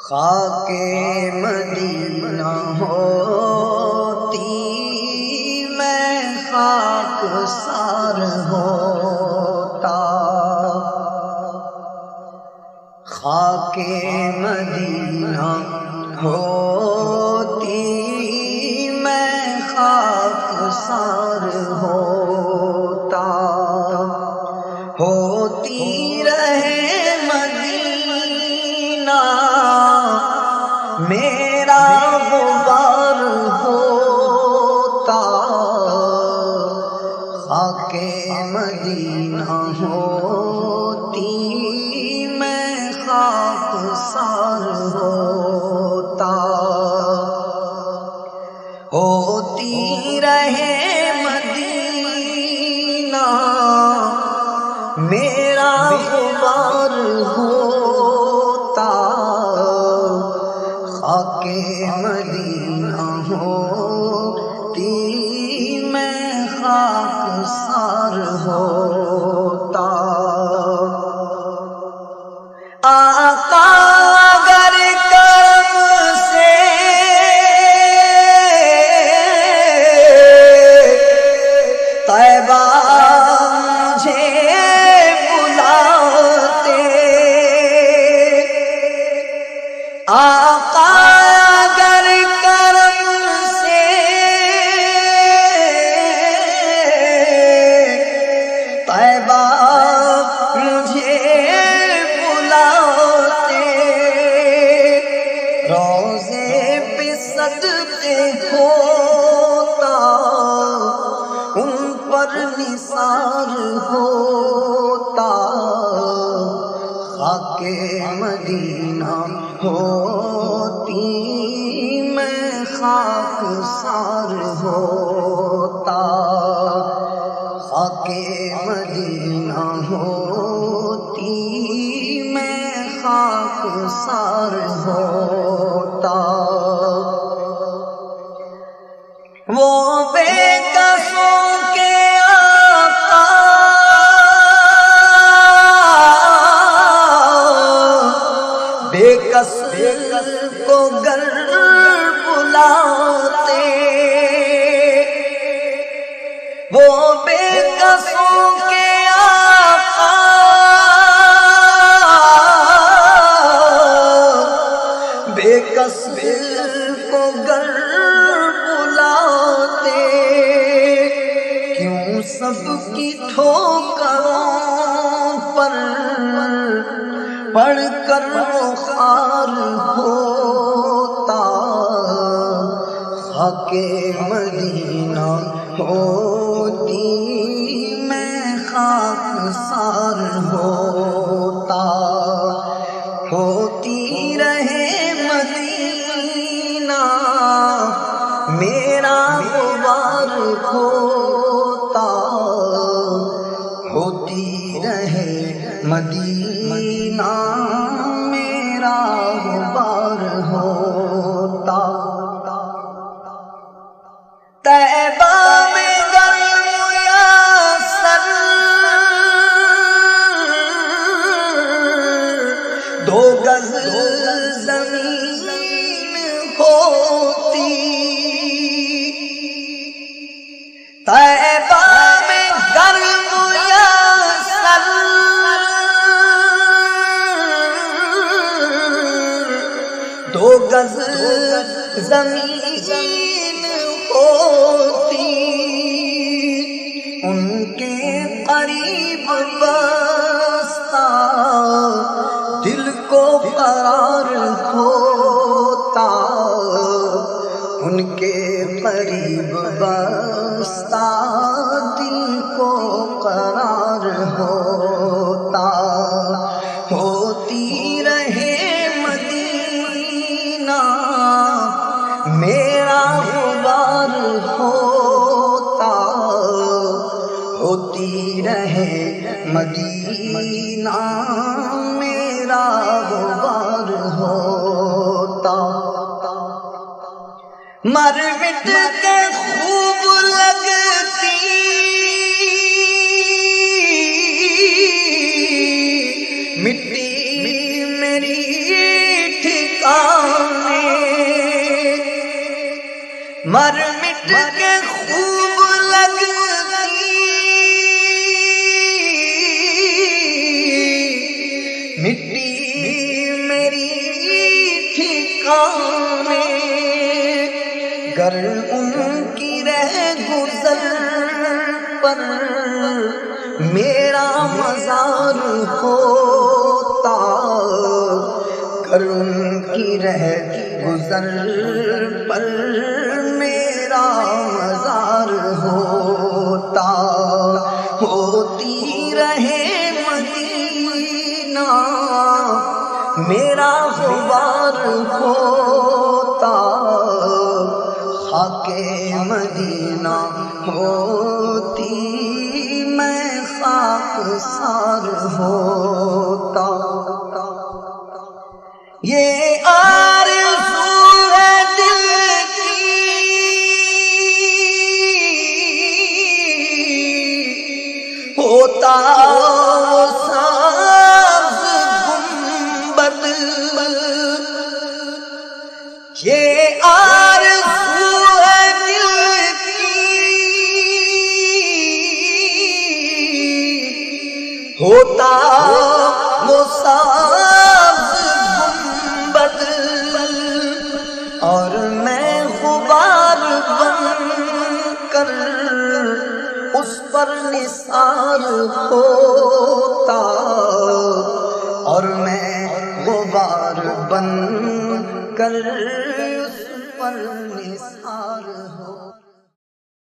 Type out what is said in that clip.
خاک مدینہ ہوتی میں خاک سار ہوتا، خاک مدینہ ہوتی میں خاک سار ہوتا، ہوتی رہے مدینہ میرا غبار ہوتا، خاک مدینہ ہوتی میں خاک سار ہوتا، ہوتی رہے مدینہ میرا غبار ہوتا، خاک مدینہ ہوتی میں خاک سار ہوتا۔ آقا اگر کرم سے طیبہ مجھے بلاتے، آقا اگر کرم سے طیبہ مجھے بلاتے، روضے پہ صدقے ہوتا ان پر نثار ہوتا، خاک مدینہ ہوتی میں خاک سار ہوتا، خاک مدینہ ہوتی میں خاک سار ہوتا۔ وہ بے کسوں کے آقا بے کس کو گر بلاتے، وہ بے کسوں کے آقا بے کس کو گر بلاتے، کیوں سب کی ٹھوکروں پر پڑھ کر وہ خار ہوتا، خاک مدینہ ہوتی میں خاک سار ہوتا، ہوتی رہے مدینہ میرا غبار ہوتا، ہوتی رہے مدینہ میرا غبار ہوتا۔ طیبہ میں گرم یاسر دو گز زمین ہوتی، طیبہ میں گرم یاسر دو گز زمین ہوتی، ان کے قریب بستا دل کو قرار ہوتا، ان کے قریب بستا دل کو قرار ہوتا، ہوتی رہے مدینہ میرا غبار ہوتا، ہوتی رہے مدینہ میرا غبار ہوتا۔ مر مٹ کے خوب لگتی مٹی میری ٹھکا مر مٹ کے خوب لگتی مٹی میری ٹھکانے، گر ان کی رہ گزر پر میرا مزار ہوتا، گر ان کی رہ گزر پر میرا مزار ہوتا، ہوتی رہے مدینہ میرا غبار ہوتا، خاک مدینہ ہوتی میں خاک سار ہوتا۔ یہ آرزو ہے دل کی ہوتا وہ سبز گنبد، یہ آرزو ہے دل کی ہوتا وہ سبز گنبد، اور میں غبار بن کر اس پر نثار ہوتا، اور میں غبار بن کر اس پر نثار